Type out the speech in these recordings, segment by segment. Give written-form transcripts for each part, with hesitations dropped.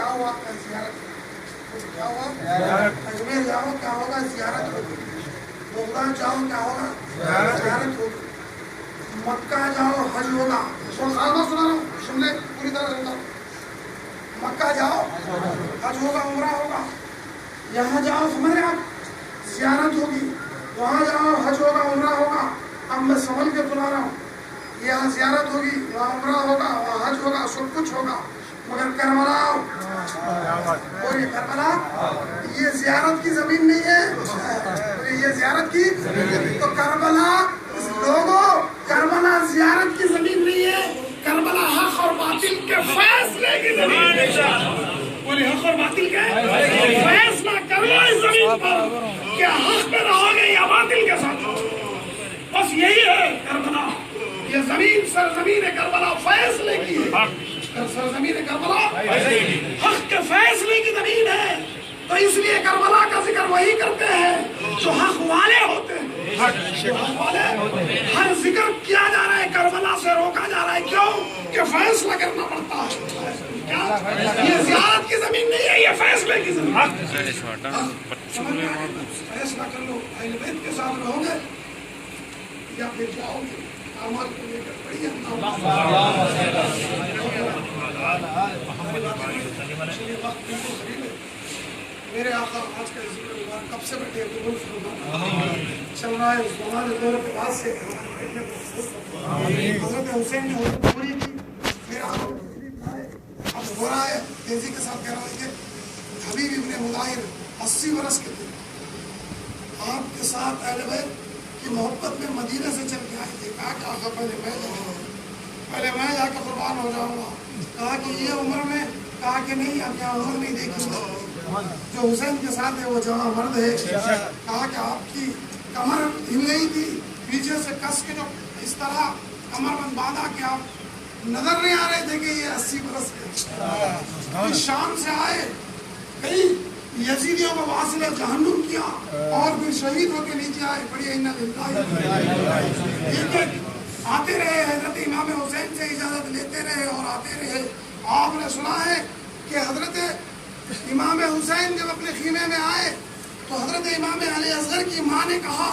کیا ہوا؟ زیارت. کیا ہوا؟ اجمیر جاؤ کیا ہوگا؟ زیارت ہوگی. بغداد جاؤ کیا ہوگا؟ زیارت ہوگی. مکہ جاؤ حج ہوگا. سنا رہا ہوں سن لے پوری طرح سنتا. مکہ جاؤ حج ہوگا عمرہ ہوگا. یہاں جاؤ سمجھ رہے آپ زیارت ہوگی. وہاں جاؤ حج ہوگا عمرہ ہوگا. اب میں سمجھ کے سنا رہا ہوں. یہاں زیارت ہوگی وہاں عمرہ ہوگا وہاں حج ہوگا سب کچھ ہوگا. مگر کربلا اور یہ کربلا یہ زیارت کی زمین نہیں ہے. یہ زیارت کی تو کربلا لوگوں کربلا زیارت کی زمین نہیں ہے. کربلا حق اور باطل کے فیصلے کی زمین ہے. بولے حق اور باطل کے فیصلہ کرنا اس زمین پر کہ حق پہ رہو گے یا باطل کے ساتھ. بس یہی ہے کربلا. یہ زمین سرزمین کربلا فیصلے کی ہے. سرزمین کربلا حق کے فیصلے کی زمین ہے. تو اس لیے کربلا کا ذکر وہی کرتے ہیں جو حق والے ہوتے ہیں. ہر ذکر کیا جا رہا ہے کربلا سے روکا جا رہا ہے. کیوں کہ فیصلہ کرنا پڑتا ہے. یہ زیارت کی زمین نہیں ہے یہ فیصلے کی زمین. فیصلہ کر لو اہل بیت کے ساتھ رہو گے یا پھر جاؤ گے. میرے آقا آج کا ذکر مبارک کب سے بیٹھے چل رہا ہے. اس زمانے دور کے بعد سے حضرت حسین نے حضرت پوری کی. میرے آقا اب ہو رہا ہے تیزی کے ساتھ کہہ رہا ہے کہ حبیب ابن مظاہر 80 برس کے تھے. آپ کے ساتھ اہل بیت کی محبت میں مدینہ سے چل کے آئے تھے. کہا کہ آقا پہلے میں جا کے قربان ہو جاؤں گا. کہا کہ یہ عمر میں کہا کہ نہیں اب یہاں عمر نہیں دیکھوں گا. جو حسین کے ساتھ ہے وہ جوان مرد ہے. کہا کہ آپ کی کمر ہل گئی تھی پیچھے سے کس کے جو اس طرح کمر بند باندھا کہ آپ نظر نہیں آ رہے تھے کہ یہ 80 برس کے. شام سے آئے کئی یزیدیوں کو واصل جہنم کیا اور پھر شہید ہو کے نیچے آئے. بڑی آتے رہے حضرت امام حسین سے اجازت لیتے رہے اور آتے رہے. آپ نے سنا ہے کہ حضرت امام حسین جب اپنے خیمے میں آئے تو حضرت امام علی اصغر کی ماں نے کہا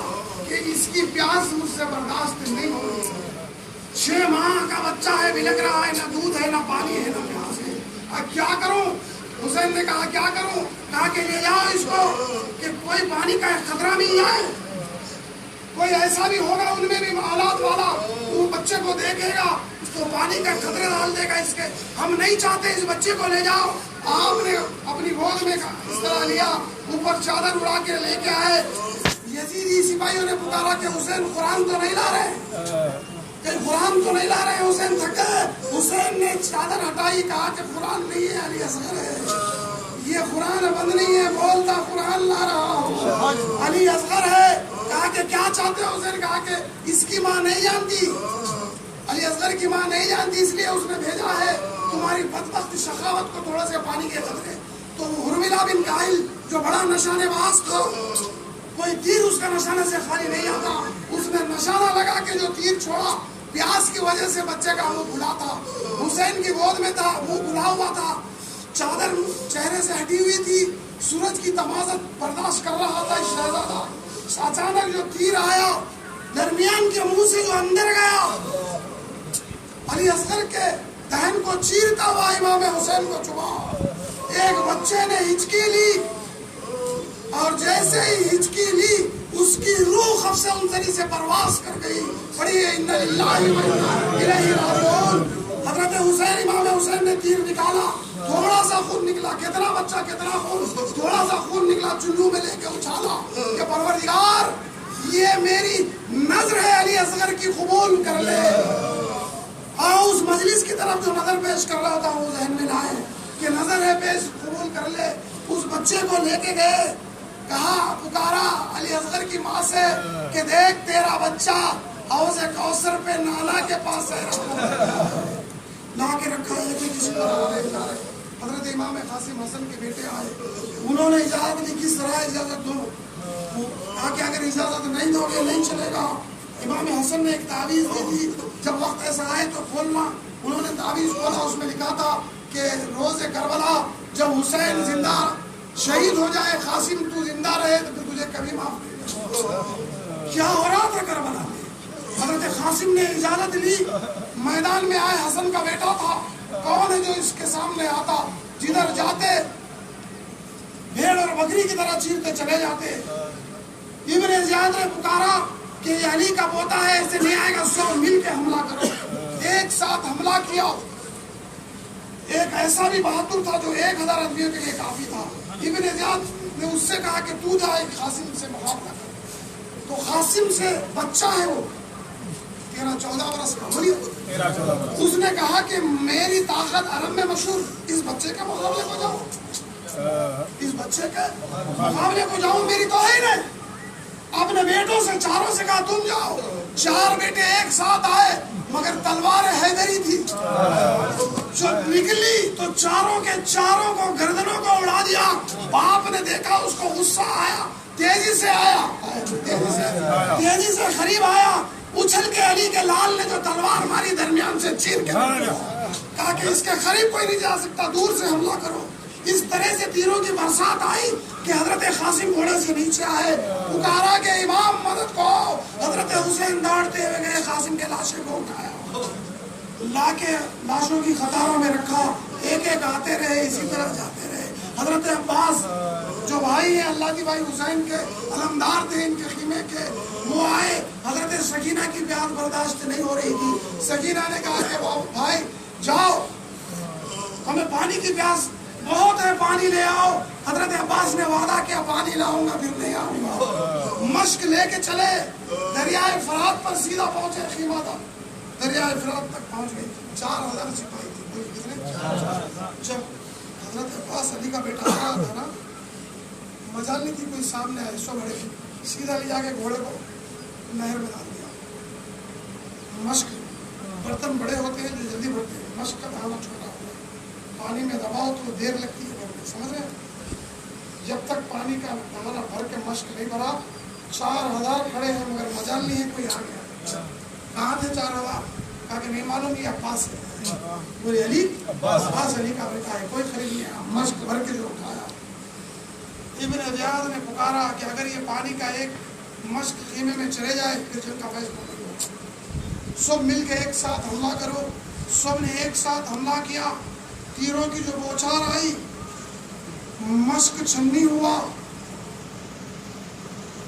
کہ اس کی پیاس مجھ سے برداشت نہیں ہو رہی. 6 ماہ کا بچہ ہے بلک رہا ہے. نہ دودھ ہے نہ پانی ہے نہ پیاس ہے. اب کیا کروں؟ حسین نے کہا کیا کروں؟ کہا کہ لے جاؤ اس کو کہ کوئی پانی کا خطرہ نہیں آئے. کوئی ایسا بھی ہوگا ان میں بھی اولاد والا وہ بچے کو دیکھے گا تو پانی کا خطرے ڈال دے گا اس کے. ہم نہیں چاہتے اس بچے کو لے جاؤ. آپ نے اپنی گود میں اس طرح لیا اوپر چادر اڑا کے لے کے آئے. یزیدی سپاہیوں نے پکارا کہ حسین قرآن تو نہیں لا رہے قرآن تو نہیں لا رہے. حسین تھکے. حسین نے چادر ہٹائی کہا کہ قرآن نہیں ہے علی اصغر ہے. یہ قرآن بند نہیں ہے بولتا قرآن لا رہا ہوں علی اصغر ہے. کہا کہ کیا چاہتے ہو؟ حسین کہا کہ اس کی ماں نہیں جانتی علی اصغر کی ماں نہیں جانتی اس لیے اس نے بھیجا ہے تمہاری بدبخت شخاوت کو تھوڑا سے پانی کے قطرے. تو حرملہ بن قائل جو بڑا نشانے باز تھا کوئی تیر اس کا نشانے سے خالی نہیں آتا. اس نے نشانہ لگا کے جو تیر چھوڑا پیاس کی وجہ سے بچے کا منہ کھلا تھا. حسین کی گود میں تھا منہ کھلا ہوا تھا. چادر چہرے سے ہٹی ہوئی تھی. سورج کی تمازت برداشت کر رہا تھا شہزادہ. اچانک جو تیر آیا درمیان کے منہ سے جو اندر گیا علی اصغر کے دہن کو چیرتا ہوا امام حسین کو چبا. ایک بچے نے ہچکی لی اور جیسے ہی ہچکی لی اس کی روح خفص انزلی سے پرواز کر گئی. بڑی ان للہ و انا الیہ راجعون. حضرت حسین امام حسین نے تیر نکالا تھوڑا سا خون نکلا. کتنا بچہ کتنا خون. تھوڑا سا خون نکلا چلو میں لے کے اچھالا کہ پروردگار یہ میری نظر ہے علی اصغر کی قبول کر لے. اس مجلس کی طرف جو نظر پیش کر رہا تھا وہ ذہن میں لائے کہ نظر ہے پیش قبول کر لے. اس بچے کو لے کے گئے کہا پکارا علی اصغر کی ماں سے کہ دیکھ تیرا بچہ حوض کوثر پہ نالا کے پاس ہے لا کے رکھا ہے کہ کسی کو حضرت امام قاسم حسن کے بیٹے آئے. انہوں نے اجازت دی. کس طرح اجازت دو؟ کہا کہ اگر اجازت نہیں دو گے نہیں چلے گا. امام حسن نے ایک تعویذ دی تھی جب وقت ایسا آئے تو کھولنا. انہوں نے تعویذ کھولا اس میں لکھا تھا کہ روز کربلا جب حسین زندہ شہید ہو جائے، قاسم تو زندہ رہے تو پھر تجھے کبھی معاف نہیں۔ کیا ہو رہا تھا کربلا میں؟ حضرت قاسم نے اجازت لی، میدان میں آئے، حسن کا بیٹا تھا، کون ہے جو اس کے سامنے آتا؟ جدھر جاتے بھیڑ اور بکری کی طرح چیرتے چلے جاتے۔ ابن زیاد نے پکارا کہ یہ علی کا پوتا ہے، ایسے نہیں آئے گا، سب مل کے حملہ کرو۔ ایک ساتھ حملہ کیا۔ ایک ایسا بھی بہادر تھا جو 1000 آدمیوں کے لیے کافی تھا۔ ابن زیاد نے اس سے کہا کہ تو جا ایک قاسم سے مقابلہ کر۔ تو قاسم سے بچہ ہے وہ 13-14 برس کا، اس نے کہا کہ میری طاقت عرب میں مشہور، اس بچے کے مقابلے کو جاؤں، اس بچے کے مقابلے کو جاؤں، میری توہین ہے۔ اپنے بیٹوں سے چاروں سے کہا تم جاؤ۔ 4 بیٹے ایک ساتھ آئے، مگر تلوار حیدری تھی، جب نکلی تو چاروں کے چاروں کو گردنوں کو اڑا دیا۔ باپ نے دیکھا، اس کو غصہ آیا، تیزی سے آیا، تیزی سے قریب آیا، اچھل کے علی کے لال نے جو تلوار ماری درمیان سے چیر کے کہا کہ اس کے قریب کوئی نہیں جا سکتا، دور سے حملہ کرو۔ اس طرح سے تیروں کی برسات آئی کہ حضرت قاسم گھوڑے سے نیچے آئے، پکارا کہ امام مدد کو۔ حضرت حسین دوڑتے ہوئے گئے، قاسم کے لاشیں کو اٹھایا، لا کے لاشوں کی قطاروں میں رکھا، ایک ایک آتے رہے، اسی طرح جاتے رہے۔ حضرت عباس جو بھائی ہیں اللہ کی بھائی حسین کے علمدار تھے ان کے خیمے کے، وہ آئے۔ حضرت سکینہ کی پیاس برداشت نہیں ہو رہی تھی، سکینہ نے کہا کہ وہ بھائی جاؤ، ہمیں پانی کی پیاس بہت ہے، پانی لے آؤ۔ حضرت عباس نے وعدہ کیا پانی لاؤں گا پھر نہیں آؤں گا۔ مشق لے کے چلے، دریائے فرات پر سیدھا پہنچے، خیمہ تھا، دریائے فرات تک پہنچ گئے۔ 4000 سپاہی تھے، کتنے؟ جب حضرت عباس علی کا بیٹا آ رہا تھا نا، مجال نہیں تھی کوئی سامنے آئے، سو بڑے سیدھا لے جا کے گھوڑے کو نہر میں ڈال دیا۔ مشق برتن بڑے ہوتے ہیں جو جلدی بھرتے ہیں، مشق کا دھانا چھوٹا ہوتا ہے، پانی میں دباؤ تو دیر لگتی ہے بھرنے، سمجھ رہے ہیں؟ جب تک پانی کا دھانا بھر کے مشق نہیں بھرا، 4000 کھڑے ہیں مگر مجال نہیں ہے کوئی آ گیا۔ کہاں تھے 4000؟ کہا کہ نہیں معلوم، یہ عباس ہے۔ بولے علی؟ عباس علی کا بیٹا ہے، کوئی خرید نہیں آیا، مشق بھر کے جو اٹھایا۔ ابن زیاد نے پکارا کہ اگر یہ پانی کا ایک مشق خیمے میں چلے جائے پھر جن کا فیصلہ نہیں ہوگا، سب مل کے ایک ساتھ حملہ کرو۔ سب نے ایک ساتھ حملہ کیا، تیروں کی جو بوچھار آئی، مشق چھنی ہوا،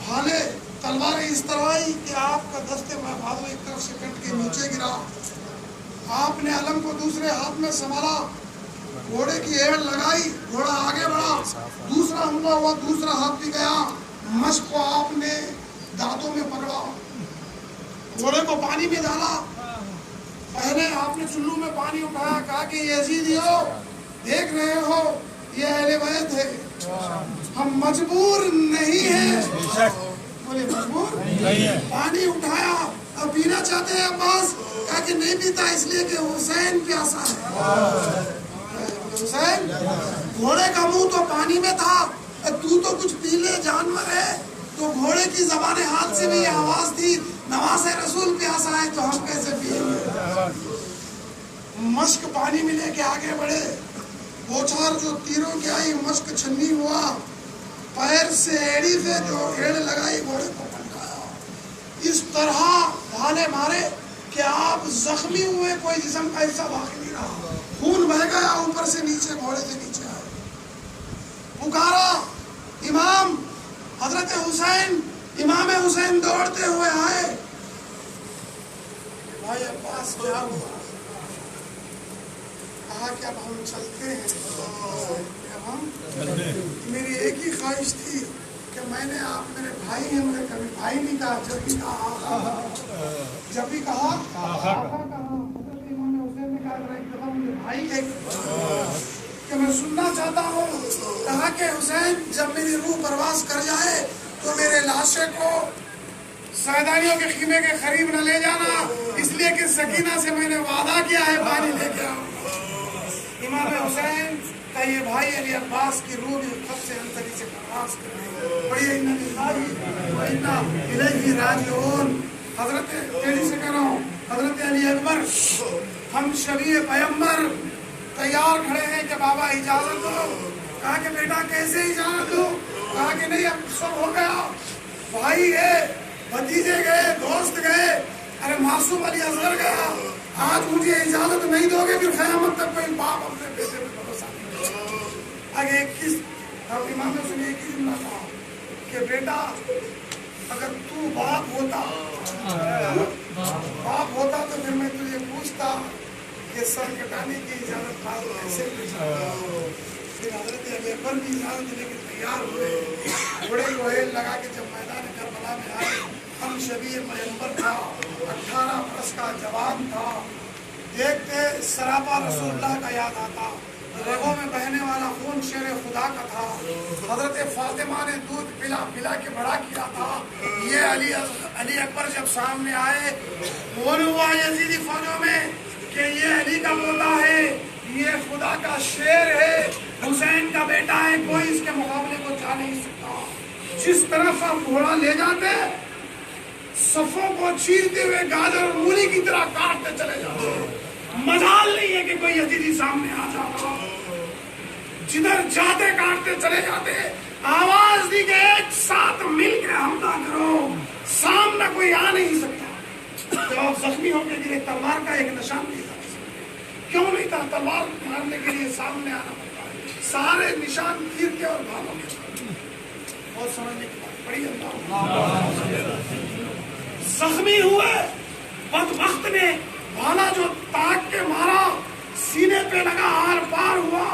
بھالے تلواریں اس طرح آئی کہ آپ کا دستے میں بھالو ایک طرف سے کٹ کے نیچے گرا۔ آپ نے علم کو دوسرے ہاتھ میں سنبھالا، گھوڑے کی ایڑ لگائی، گھوڑا آگے بڑھا، دوسرا حملہ ہوا، دوسرا ہاتھ بھی گیا، مشق کو آپ نے دانتوں میں پکڑا، گھوڑے کو پانی میں ڈالا، پہلے آپ نے چلو میں پانی اٹھایا، کہا کہ یزیدیو دیکھ رہے ہو یہ اہل بیت ہے، ہم مجبور نہیں ہیں۔ بولے مجبور نہیں ہے۔ پانی اٹھایا، اب پینا چاہتے ہیں عباس؟ کہا کہ نہیں پیتا، اس لیے کہ حسین پیاسا ہے۔ حسین گھوڑے کا منہ تو پانی میں تھا، تو کچھ پیلے جانور ہے، تو گھوڑے کی زبان حال سے بھی یہ آواز تھی نواز رسول پیاسا ہے تو ہم کیسے پیئیں گے۔ مشق پانی میں لے کے آگے بڑھے، بوچھار جو تیروں کی آئی، مشق چھنی ہوا، پیر سے ایڑی سے جو ایڑ لگائی، گھوڑے کو پلٹایا، اس طرح بھالے مارے کہ آپ زخمی ہوئے، کوئی جسم کا حصہ باقی نہیں رہا، خون بہہ گیا اوپر سے نیچے، گھوڑے سے نیچے آئے، پکارا امام حضرت حسین، امام حسین دوڑتے ہوئے آئے۔ بھائی عباس کیا ہوا؟ کہا کہ اب ہم چلتے ہیں، میری ایک ہی خواہش تھی کہ میں نے آپ میرے بھائی ہیں، میں نے کبھی بھائی نہیں کہا، جب بھی کہا آقا، جب بھی کہا آقا کہا، حضرت امام حسین نے کہا ایک دفعہ مجھے بھائی کہ میں سننا چاہتا ہوں۔ کہا کہ حسین جب میری روح پرواز کر جائے تو میرے لاشے کو سیدانیوں کے خیمے کے قریب نہ لے جانا، اس لیے کہ سکینہ سے میں نے وعدہ کیا ہے پانی لے کے آؤں گا۔ امام حسین کا یہ بھائی علی عباس کی روح بھی خط سے انتری سے پرواز کر رہی، پڑھیے اِنَّا لِلَّهِ وَإِنَّا إِلَيْهِ راجعون۔ حضرت تیری سے کہہ رہا ہوں، حضرت علی اکبر ہم شبیہ پیغمبر تیار کھڑے ہیں کہ بابا اجازت دو. کہا کہ بیٹا کیسے اجازت دو؟ کہا کہ نہیں اب سب ہو گیا، بھائی گئے، بھتیجے گئے، دوست گئے، ارے معصوم علی اصغر گیا، آج مجھے اجازت نہیں دو گے پھر قیامت تک کوئی باپ اپنے بیٹے پہ بھروسہ نہیں کرے. آگے امام حسین نے ایک ہی جملہ کہا کہ بیٹا اگر تو باپ ہوتا تو پھر میں تجھے پوچھتا کہ سر کٹانے کی اجازت تھا تو کیسے پھر حضرت علی اکبر بھی اجازت دینے کے تیار ہوئے. گھوڑے کو ہیل لگا کے جب میدان کربلا میں آئے، ہم شبیہ پیغمبر تھا، 18 برس کا جوان تھا، دیکھتے سراپا رسول اللہ کا یاد آتا، رگوں میں بہنے والا خون شیر خدا کا تھا. حضرت فاطمہ نے دودھ پلا پلا کے بڑا کیا تھا. یہ علی اکبر جب سامنے آئے، بول ہوا یزیدی فوجوں میں کہ یہ علی کا پوتا ہے، یہ خدا کا شیر ہے، حسین کا بیٹا ہے، کوئی اس کے مقابلے کو جا نہیں سکتا. جس طرف آپ گھوڑا لے جاتے صفوں کو چیرتے ہوئے گاجر اور مولی کی طرح کاٹتے چلے جاتے. مجال نہیں ہے کہ کوئی یزیدی سامنے آ جاتا، جدھر جاتے کاٹتے چلے جاتے. آواز دی کہ ایک ساتھ مل کے حملہ کرو، سامنے کوئی آ نہیں سکتا. جب آپ زخمی ہو کے گرے تلوار کا ایک نشان نہیں تھا. کیوں نہیں تھا؟ تلوار مارنے کے لیے سامنے آنا پڑتا ہے. سارے نشان تیر کے اور بھالوں کے بہت سمجھنے کی بات بڑی. زخمی ہوئے بدبخت نے بھالا جو تاک کے مارا، سینے پہ لگا، آر پار ہوا،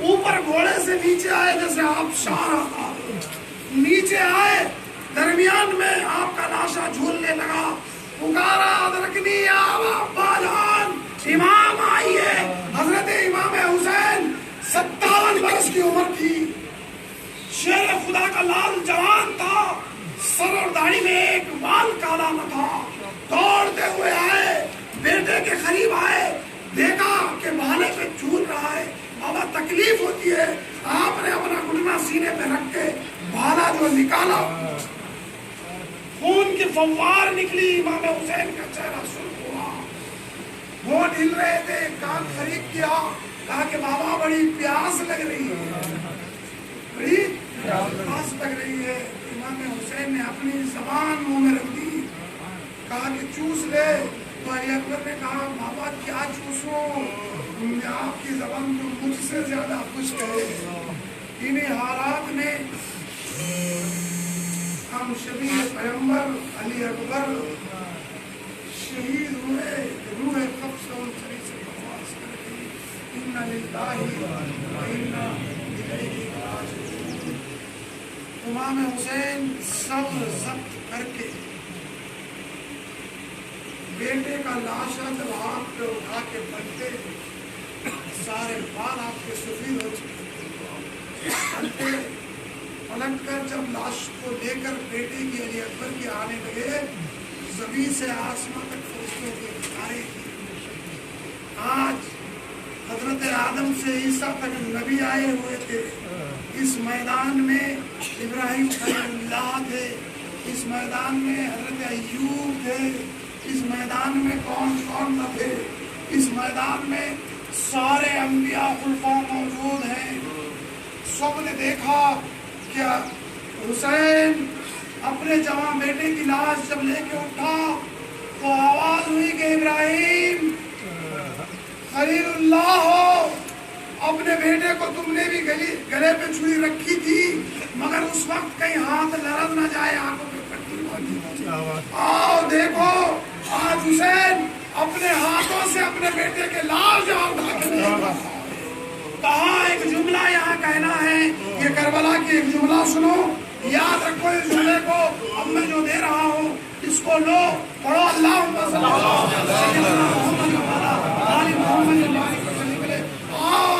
اوپر گھوڑے سے نیچے آئے جیسے آبشار آتا. نیچے آئے، درمیان میں آپ کا لاشا جھولنے لگا، پکارا ادرکنی یا ابا جان، امام آئیے. حضرت امام حسین 57 برس کی عمر تھی، شیر خدا کا لال جوان تھا، سر اور داڑھی میں ایک بال کالا نہ تھا. دوڑتے ہوئے آئے، بیٹے کے قریب آئے، دیکھا کہ بھالے پہ جھول رہا ہے. بابا تکلیف ہوتی ہے. آپ نے اپنا گھٹنا سینے پہ رکھ کے بھالا جو نکالا، خون کی فوار نکلی. امام حسین کا چہرہ سرخ ہوا، ہونٹ ہل رہے تھے، کان قریب کیا، کہا کہ بابا بڑی پیاس لگ رہی ہے، بڑی پیاس لگ رہی ہے. امام حسین نے اپنی زبان منہ میں رکھ دی، کہا کہ چوس لے. تو علی اکبر نے کہا بابا کیا چوسوں، آپ کی زبان تو مجھ سے زیادہ خشک ہے. انہیں حالات میں ہم شبیہ پیغمبر علی اکبر شہید ہوئے. روح قبض ان سری سے بکواس کر گئی. انا للہ و انا الیہ راجعون. امام حسین صبر ضبط کر کے بیٹے کا لاشا جب آپ پہ اٹھا کے بنتے، سارے بال آپ کے سفید ہو چکے بنتے، پلٹ کر جب لاش کو لے کر بیٹے کی علی اکبر کی آنے لگے، زمین سے آسمان تک فرشتوں کے اشارے کیے. آج حضرت آدم سے عیسیٰ تک نبی آئے ہوئے تھے. اس میدان میں ابراہیم خلیل اللہ تھے، اس میدان میں حضرت ایوب تھے، اس میدان میں کون کون نہ تھے. اس میدان میں سارے انبیاء خلفاء موجود ہیں. سب نے دیکھا کہ حسین اپنے جوان بیٹے کی لاش جب لے کے اٹھا تو آواز ہوئی کہ ابراہیم خلیل اللہ ہو، اپنے بیٹے کو تم نے بھی گلے پہ چھری رکھی تھی، مگر اس وقت کہیں ہاتھ لرز نہ جائے، آنکھوں پہ پٹی باندھی. آؤ دیکھو آج حسین اپنے ہاتھوں سے اپنے بیٹے کے لاش اٹھا کے کہاں. ایک جملہ یہاں کہنا ہے، یہ کربلا کی ایک جملہ سنو، یاد رکھو اس جملے کو. اب میں جو دے رہا ہوں اس کو لو، پڑھو اللہم صلی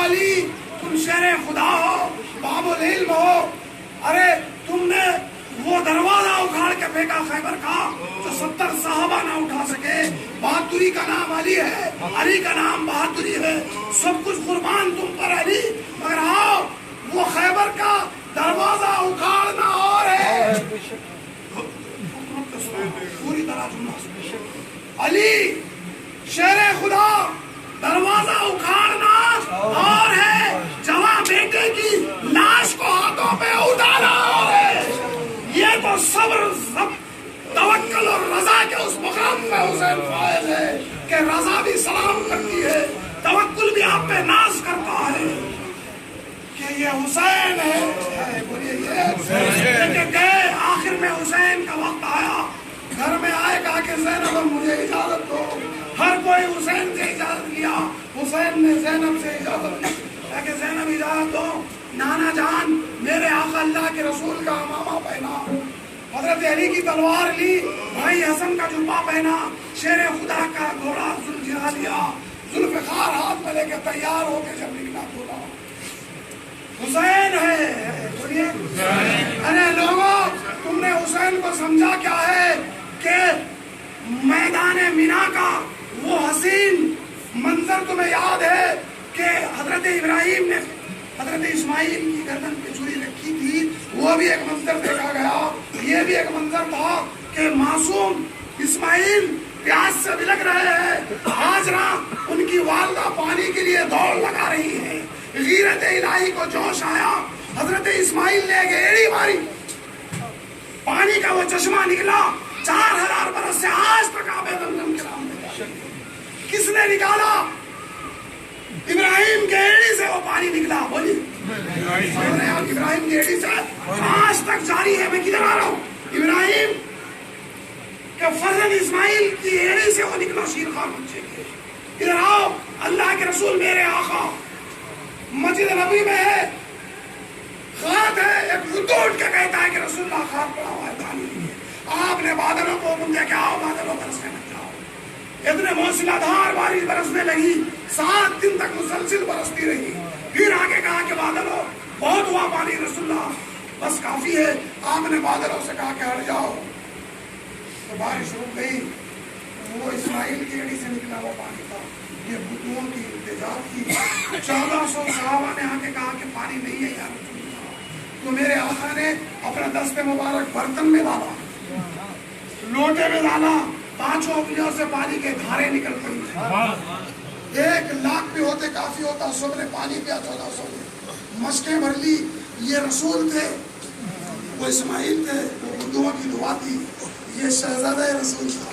علی. تم شیر خدا ہو، باب العلم ہو. ارے تم نے وہ دروازہ اکھاڑ کے پھینکا خیبر کا جو 70 صحابہ نہ اٹھا سکے. بہادری کا نام علی ہے، علی کا نام بہادری ہے، سب کچھ قربان تم پر علی. مگر آؤ وہ خیبر کا دروازہ اکھاڑنا اور ہے. پوری طرح علی شیر خدا، دروازہ اکھاڑنا کرم میں حسین فائز ہے کہ رضا بھی سلام کرتی ہے، توکل بھی آپ پہ ناز کرتا ہے کہ یہ حسین ہے۔ بولیے یہ گئے، آخر میں حسین کا وقت آیا، گھر میں آئے، کہا کہ زینب مجھے اجازت دو۔ ہر کوئی حسین سے اجازت لیا، حسین نے زینب سے اجازت لی، کہا کہ زینب اجازت دو، نانا جان میرے آقا اللہ کے رسول کا امامہ پہنا، حضرت علی کی تلوار لی، بھائی حسن کا جبہ پہنا، شیر خدا کا گھوڑا زلجھلا لیا، ذوالفقار ہاتھ میں لے کے تیار ہو کے جب نکلا بولا حسین ہے۔ بولیے ارے لوگوں، تم نے حسین کو سمجھا کیا ہے کہ میدان مینا کا وہ حسین منظر تمہیں یاد ہے کہ حضرت ابراہیم نے حضرت اسماعیل کی گردن پہ چھری رکھی تھی، وہ بھی ایک منظر دیکھا گیا۔ یہ بھی ایک منظر تھا کہ معصوم اسماعیل پیاس سے بلک رہے ہیں، ہاجرہ ان کی والدہ پانی کے لیے دوڑ لگا رہی ہے، غیرت الہی کو جوش آیا، حضرت اسماعیل نے ایک ایڑی ماری، پانی کا وہ چشمہ نکلا، 4000 برس سے آج تک آب زمزم کے نام میں کس نے نکالا؟ ابراہیم کے ایڑی سے وہ پانی نکلا۔ بولی ابراہیم کی ایڑی سے آج تک جاری ہے۔ میں کدھر آ رہا ہوں؟ ابراہیم کہ فرزند اسماعیل کی ایڑی سے وہ نکلا شیرخوار بچے کے۔ ادھر آؤ، اللہ کے رسول میرے آقا مسجد نبی میں ہے، خط ہے، ایک خطوط اٹھ کے کہتا ہے کہ رسول اللہ خط پڑا ہوا ہے، پانی نہیں ہے۔ آپ نے بادلوں کو حکم دیا کہ آؤ بادلوں برسنے لگ جاؤ، اتنے موسلا دھار بارش برسنے لگی، 7 دن تک مسلسل برستی رہی۔ پھر آگے کہا کہ بادلوں بہت ہوا پانی، رسول اللہ بس کافی ہے۔ آپ نے بادلوں سے کہا کہ ہٹ جاؤ، تو بارش رک گئی۔ وہ اسماعیل کی ایڑی سے نکلا وہ پانی تھا، یہ بدوؤں کی التجا تھی۔ 1400 صحابہ نے آ کے کہا کہ پانی نہیں ہے یا رسول اللہ، تو میرے آقا نے اپنا دست مبارک برتن میں ڈالا، لوٹے میں ڈالا، 5 انگلیوں سے پانی کے دھارے نکل پڑی۔ 1 لاکھ بھی ہوتے کافی ہوتا، سب نے پانی پیا، 1400 نے مشقیں بھر لی۔ یہ رسول تھے، وہ اسماعیل تھے، وہ بدوؤں کی دعا تھی، یہ شہزادہ رسول تھا۔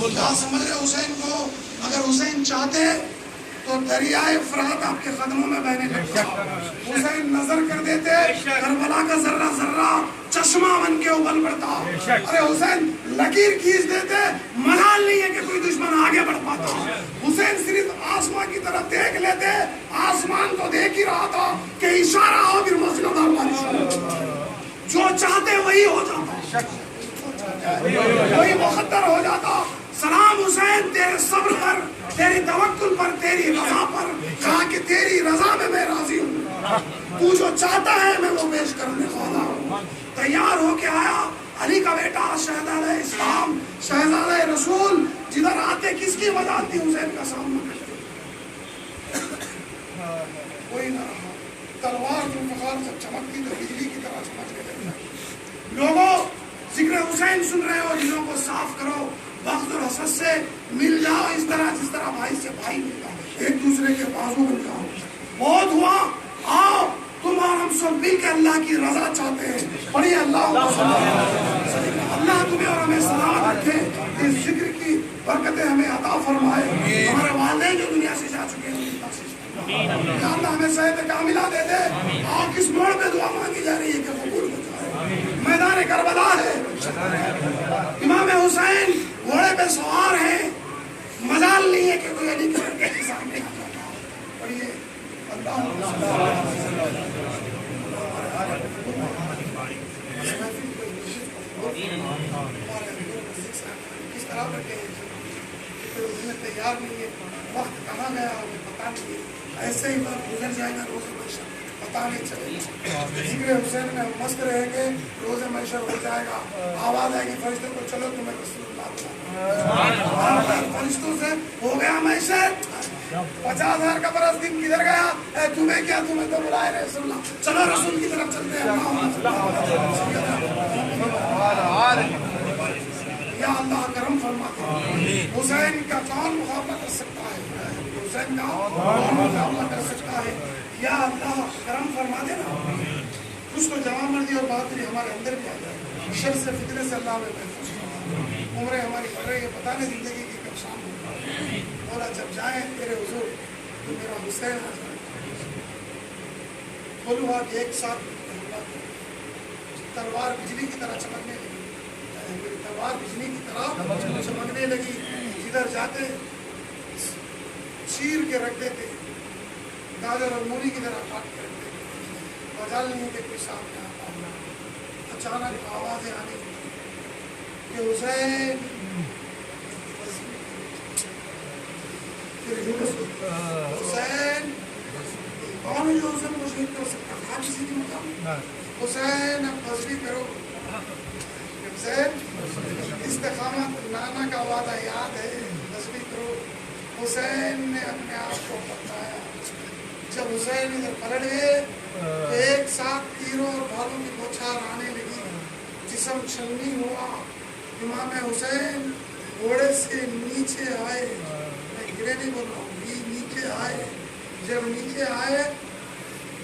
کیا سمجھ رہے حسین کو؟ اگر حسین چاہتے تو دریائے فرات آپ کے قدموں میں بہنے لگتا، حسین نظر کر دیتے کربلا کا ذرہ ذرہ چشمہ بن کے ابل پڑتا، ارے حسین لکیر کھینچ دیتے، ملال نہیں ہے کہ کوئی دشمن آگے بڑھ پاتا۔ حسین صرف آسمان کی طرف دیکھ لیتے، آسمان تو دیکھ ہی رہا تھا کہ اشارہ ہو پھر موسلادھار بارش ہو، جو چاہتے وہی ہو جاتا، وہی مقدر ہو جاتا۔ سلام حسین تیرے صبر پر، تیری توکل پر، تیری رضا پر، کہا کہ تیری رضا میں میں راضی ہوں، تو جو چاہتا ہے میں وہ پیش کرنے والا ہوں۔ تیار ہو کے آیا، علی کا بیٹا، شہزادہ اسلام، شہزادہ رسول، جدھر آتے کس کی مدد تھی؟ حسین کا سامنا کرتے کوئی نہ رہا، تلوار ذوالفقار جب چمکتی تو بجلی کی طرح چمک کے لگتا۔ لوگوں ذکر حسین سن رہے ہو، دلوں کو صاف کرو، بغض اور حسد سے مل جاؤ، اس طرح جس طرح بھائی سے بھائی ملتا، ایک دوسرے کے بازو بن جاؤ۔ بہت ہوا، آؤ تم اور ہم سب مل کے اللہ کی رضا چاہتے ہیں، پڑھیے اللہ تمہیں اور ہمیں سلامت رکھے، اس ذکر کی برکتیں ہمیں عطا فرمائے، ہمارے والدین جو دنیا سے جا چکے ہیں یا اللہ ہمیں صحت کاملہ دے دے۔ آؤ کس موڑ پہ دعا مانگی جا رہی ہے کہ قبول ہو جائے؟ میدان کربلا ہے، امام حسین گھوڑے پہ سوار ہیں، مجال نہیں ہے کہ کوئی علی کے لڑکے کے سامنے آ جاتا۔ پڑھیے اللہ کس طرح بیٹھے ہیں، تیار نہیں ہے، وقت کہاں گیا ہمیں پتا نہیں ہے، ایسے ہی وقت گزر جائے گا، روز محشر پتا نہیں چلے گا۔ ذکر حسین میں ہم مست رہیں گے، روز محشر ہو جائے گا، آواز آئے گی فرشتوں کو، چلو تمہیں رسول اللہ فرشتوں سے ہو گیا محشر، 50,000 کا برس دن کدھر گیا؟ اے تمہیں کیا، تمہیں تو بلائے رسول اللہ، چلو رسول کی طرف چلتے ہیں۔ یا اللہ کرم فرماتے ہیں، حسین کا کون مقابلہ کر سکتا ہے؟ حسین کا کون مقابلہ کر سکتا ہے؟ یا اللہ کرم فرما دینا، اس کو جوان مردی اور بہادری ہمارے اندر بھی آ جائے، شر سے فتنے سے اللہ میں محفوظ فرما۔ عمریں ہماری پڑھ رہی ہے، پتہ نہیں زندگی کی کب شام ہوگا. بولا جب جائیں تیرے حضور تو میرا حسین آ جائے. بولوا کہ ایک ساتھ تلوار بجلی کی طرح چمکنے لگی. میری تلوار بجلی کی طرح چمکنے لگی. جدھر جاتے چیر کے رکھ دیتے، گاجر اور مولی کی طرح کاٹ کے رکھ دیتے. وجہ نہیں کہ کوئی سامنے آتا. اچانک آوازیں آنے لگی کہ حسین حسین کون ہے جو حسین کو شہید کر سکتا تھا؟ کسی کی مطابق حسین اب غزوی کرو. حسین استقامت نانا کا وعدہ یاد ہے، غزوی کرو. حسین نے اپنے آپ کو بتایا. جب حسین ادھر پلٹ گئے تو ایک ساتھ تیروں اور بھالوں کی بوچھار آنے لگی، جسم چھلنی ہوا. امام حسین گھوڑے سے نیچے آئے. میں گرے نہیں بول رہا ہوں، نیچے آئے. جب نیچے آئے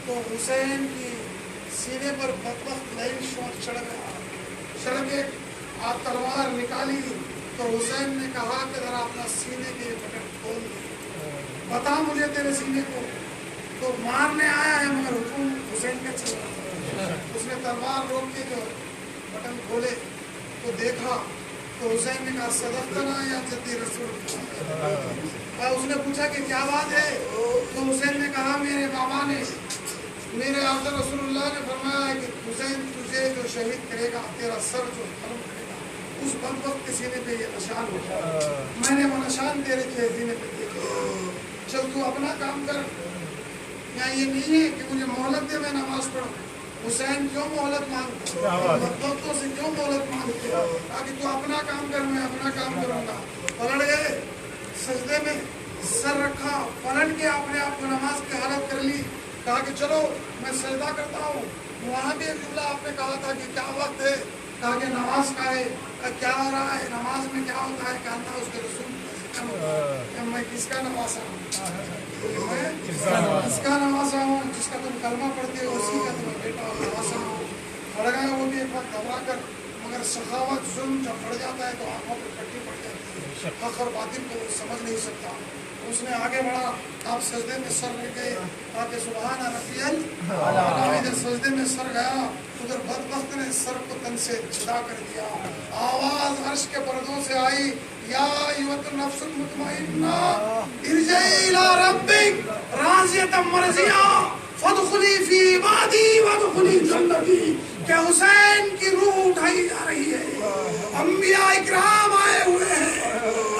تو حسین کی سینے پر بدبخت لائن شوٹ چڑھ گیا. چڑھ کے آپ تلوار نکالی تو حسین نے کہا کہ ذرا اپنا سینے کے بٹن کھول دے، بتا مجھے تیرے سینے کو. تو مارنے آیا ہے مگر حکم حسین کا چل رہا. اس نے تلوار روک کے جو بٹن کھولے تو دیکھا تو حسین نے کہا صدقتنا یا جدی رسول. اس نے پوچھا کہ کیا بات ہے؟ تو حسین نے کہا میرے بابا نے، میرے آقا رسول اللہ نے فرمایا ہے کہ حسین تجھے جو شہید کرے گا تیرا سر جو قلم کرے گا اس بدبخت کے سینے پہ یہ نشان ہوگا. میں نے وہ نشان تیرے کے سینے پہ دیکھے. چل تو اپنا کام کر. یہاں یہ نہیں ہے کہ مجھے مہلت دے میں نماز پڑھوں. حسین کیوں مہلت مانگتے، بدبختوں سے کیوں مہلت مانگتے؟ تاکہ تو اپنا کام کر، میں اپنا کام کروں گا. پلٹ گئے، سجدے میں سر رکھا، پلٹ کے اپنے آپ کو نماز کی حالت کر لی. کہا کہ چلو میں سجدہ کرتا ہوں. وہاں بھی جملہ آپ نے کہا تھا کہ کیا وقت ہے؟ کہا کہ نماز کا ہے. کیا ہو رہا ہے نماز میں؟ کیا ہوتا ہے؟ کہا تھا اس کے رسول میں کس کا نواسا ہوں؟ میں اس کا نواسا ہوں جس کا تم کلمہ پڑھتے ہو، اسی کا تمہیں بیٹا اور نواسا ہوں. پڑ گیا وہ بھی ایک وقت گھبرا کر، مگر سخاوت ظلم جب پڑ جاتا ہے تو آنکھوں پہ پٹی پڑ جاتی ہے. حق اور باطل کو وہ سمجھ نہیں سکتا. اس نے آگے بڑھا، آپ سجدے میں سر رکھ گئے تاکہ سبحان ربی الاعلیٰ. ادھر سجدے میں سر گیا، ادھر بدبخت نے سر کو تن سے جدا کر دیا. آواز عرش کے پردوں سے آئی، یا ایھا النفس المطمئنہ ارجعی الی ربک راضیۃ مرضیہ فادخلی فی عبادی وادخلی جنتی. کہ حسین کی روح اٹھائی جا رہی ہے، انبیاء اکرام آئے ہوئے ہیں.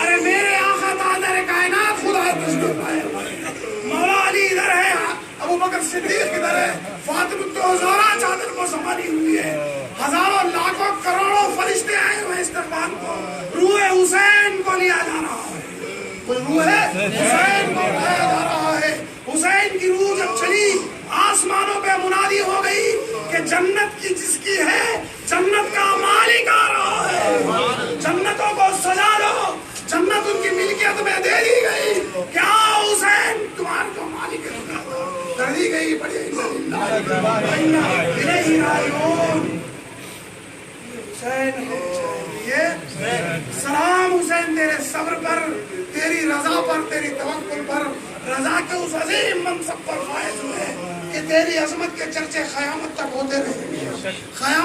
ارے میرے آقا تاجدار کائنات خدا تشریف لائے ہوئے ہیں. مولا علی ادھر ہے، ابو بکر صدیق ادھر ہے، فاطمہ زہرا چادر کو سنبھالی ہوئی ہے. ہزاروں لاکھوں کروڑوں فرشتے آئے ہوئے استقبال کو. روح حسین کو لیا جا رہا ہے، روح حسین کو لایا جا رہا ہے. حسین کی روح جب چلی آسمانوں پہ منادی ہو گئی کہ جنت کی جس کی ہے جنت کا مالک آ رہا ہے. جنتوں کو سجا دو، جنت ان کی ملکیت میں دے دی گئی. کیا حسین تمہارا جو مالک کر دی گئی. بڑی حسین ہے. سلام حسین تیرے صبر پر، تیری رضا پر، تیری توکل پر، رضا کے اس عظیم منصب پر فائز ہوئے کہ تیری عظمت کے چرچے قیامت تک ہوتے رہیں. قیامت